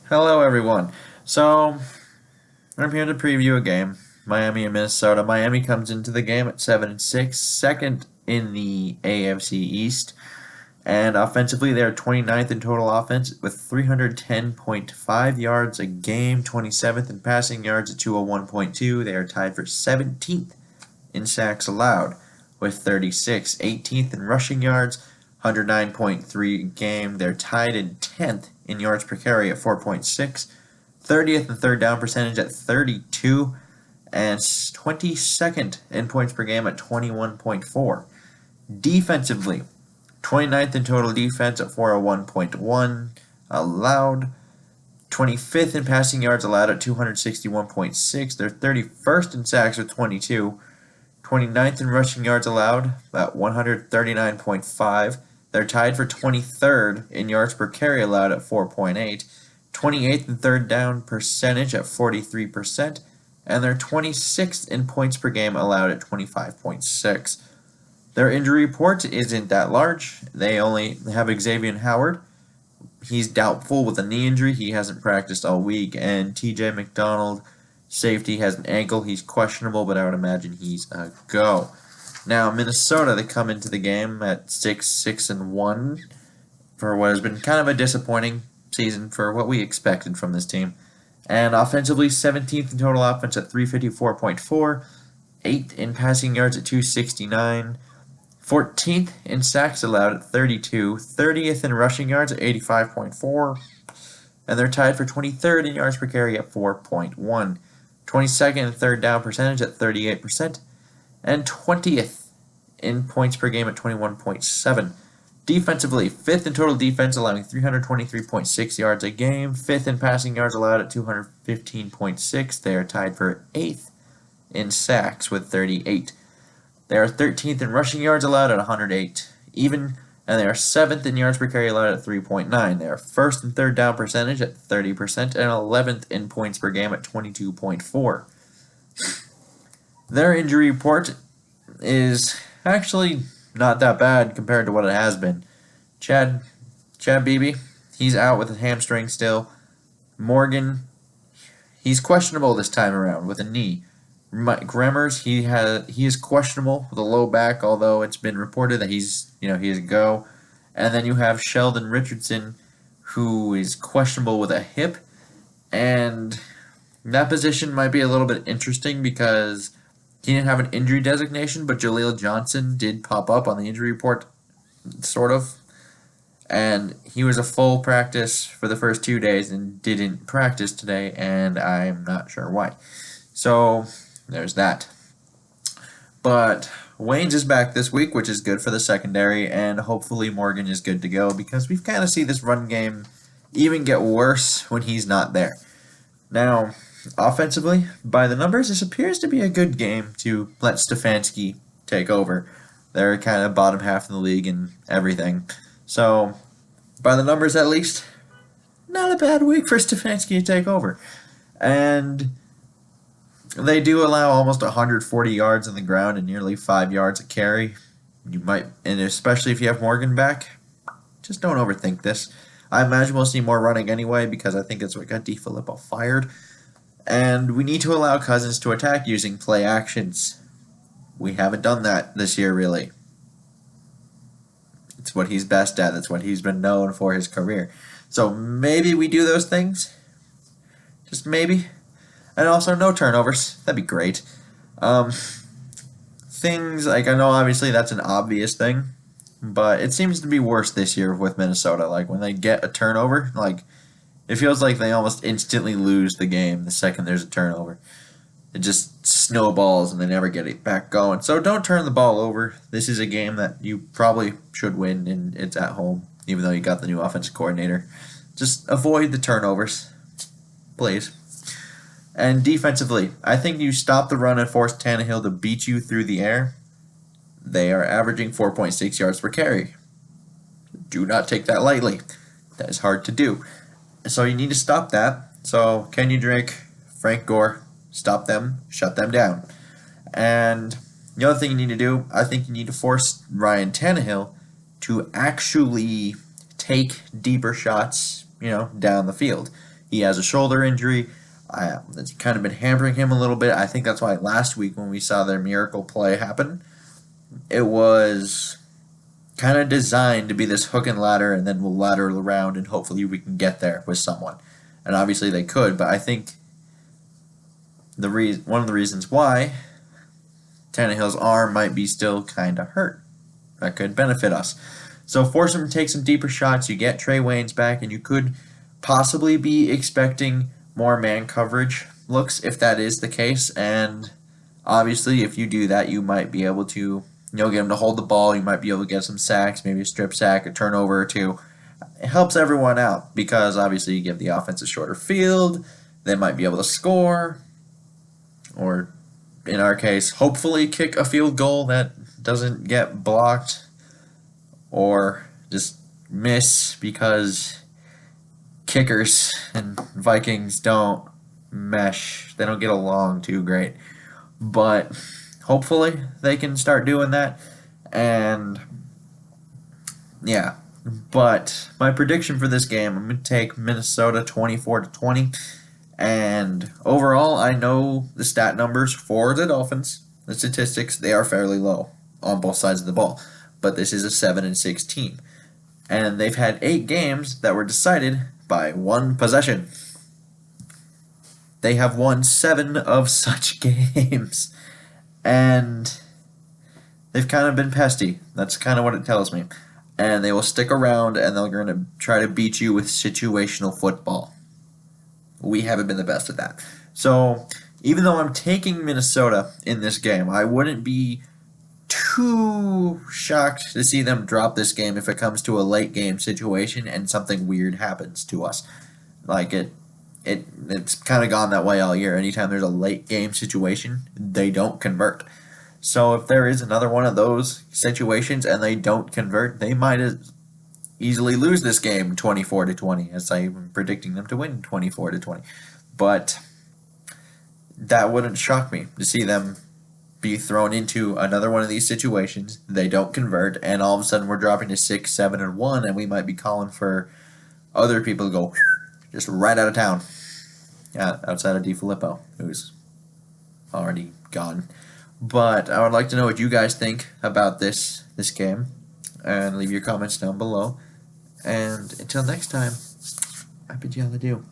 Hello, everyone. So, I'm here to preview a game. Miami and Minnesota. Miami comes into the game at 7-6, second in the AFC East. And offensively, they are 29th in total offense with 310.5 yards a game, 27th in passing yards at 201.2. They are tied for 17th in sacks allowed with 36, 18th in rushing yards, 109.3 a game. They're tied in 10th in yards per carry at 4.6, 30th in third down percentage at 32, and 22nd in points per game at 21.4. Defensively, 29th in total defense at 401.1 allowed, 25th in passing yards allowed at 261.6. They're 31st in sacks with 22, 29th in rushing yards allowed at 139.5. They're tied for 23rd in yards per carry allowed at 4.8, 28th in third down percentage at 43%, and they're 26th in points per game allowed at 25.6. Their injury report isn't that large. They only have Xavier Howard. He's doubtful with a knee injury. He hasn't practiced all week. And TJ McDonald, safety, has an ankle. He's questionable, but I would imagine he's a go. Now, Minnesota, they come into the game at 6-1 for what has been kind of a disappointing season for what we expected from this team. And offensively, 17th in total offense at 354.4, 8th in passing yards at 269, 14th in sacks allowed at 32, 30th in rushing yards at 85.4, and they're tied for 23rd in yards per carry at 4.1, 22nd in third down percentage at 38%, and 20th in points per game at 21.7. Defensively, 5th in total defense, allowing 323.6 yards a game, 5th in passing yards allowed at 215.6. They are tied for 8th in sacks with 38. They are 13th in rushing yards allowed at 108 even, and they are 7th in yards per carry allowed at 3.9. They are 1st in third down percentage at 30% and 11th in points per game at 22.4. Their injury report is actually not that bad compared to what it has been. Chad Beebe, he's out with a hamstring still. Morgan, he's questionable this time around with a knee. Mike Remmers, he is questionable with a low back, although it's been reported that he's a go. And then you have Sheldon Richardson, who is questionable with a hip, and that position might be a little bit interesting because he didn't have an injury designation, but Jaleel Johnson did pop up on the injury report, sort of. And he was a full practice for the first 2 days and didn't practice today, and I'm not sure why. So there's that. But Waynes is back this week, which is good for the secondary, and hopefully Morgan is good to go because we've kind of seen this run game even get worse when he's not there. Now, offensively, by the numbers, this appears to be a good game to let Stefanski take over. They're kind of bottom half in the league and everything. So, by the numbers at least, not a bad week for Stefanski to take over. And they do allow almost 140 yards on the ground and nearly 5 yards a carry. You might, and especially if you have Morgan back, just don't overthink this. I imagine we'll see more running anyway because I think it's what got DiFilippo fired. And we need to allow Cousins to attack using play actions. We haven't done that this year, really. It's what he's best at. It's what he's been known for his career. So maybe we do those things. Just maybe. And also no turnovers. That'd be great. Things like, I know obviously that's an obvious thing, but it seems to be worse this year with Minnesota. Like when they get a turnover, like it feels like they almost instantly lose the game the second there's a turnover. It just snowballs and they never get it back going. So don't turn the ball over. This is a game that you probably should win, and it's at home, even though you got the new offensive coordinator. Just avoid the turnovers, please. And defensively, I think you stop the run and force Tannehill to beat you through the air. They are averaging 4.6 yards per carry. Do not take that lightly. That is hard to do. So you need to stop that. So Kenyon Drake, Frank Gore, stop them, shut them down. And the other thing you need to do, I think you need to force Ryan Tannehill to actually take deeper shots, down the field. He has a shoulder injury. That's kind of been hampering him a little bit. I think that's why last week when we saw their miracle play happen, it was kind of designed to be this hook and ladder, and then we'll lateral around and hopefully we can get there with someone. And obviously they could, but I think one of the reasons why Tannehill's arm might be still kind of hurt. That could benefit us. So force him to take some deeper shots. You get Trey Waynes back, and you could possibly be expecting more man coverage looks if that is the case. And obviously, if you do that, you might be able to get him to hold the ball. You might be able to get some sacks, maybe a strip sack, a turnover or two. It helps everyone out because obviously you give the offense a shorter field. They might be able to score, or in our case, hopefully kick a field goal that doesn't get blocked or just miss, because kickers and Vikings don't mesh. They don't get along too great. But hopefully they can start doing that. And yeah. But my prediction for this game, I'm going to take Minnesota 24-20. And overall, I know the stat numbers for the Dolphins, the statistics, they are fairly low on both sides of the ball. But this is a 7-6 team. And they've had 8 games that were decided by 1 possession. They have won 7 of such games. And they've kind of been pesty. That's kind of what it tells me. And they will stick around, and they're going to try to beat you with situational football. We haven't been the best at that. So even though I'm taking Minnesota in this game, I wouldn't be too shocked to see them drop this game if it comes to a late game situation and something weird happens to us. Like it's kind of gone that way all year. Anytime there's a late game situation, they don't convert. So if there is another one of those situations and they don't convert, they might easily lose this game 24-20, as I'm predicting them to win 24-20. But that wouldn't shock me to see them be thrown into another one of these situations. They don't convert, and all of a sudden we're dropping to 6, 7, and 1, and we might be calling for other people to go just right out of town. Yeah, outside of DiFilippo, who's already gone. But I would like to know what you guys think about this game, and leave your comments down below. And until next time, I bid you all adieu.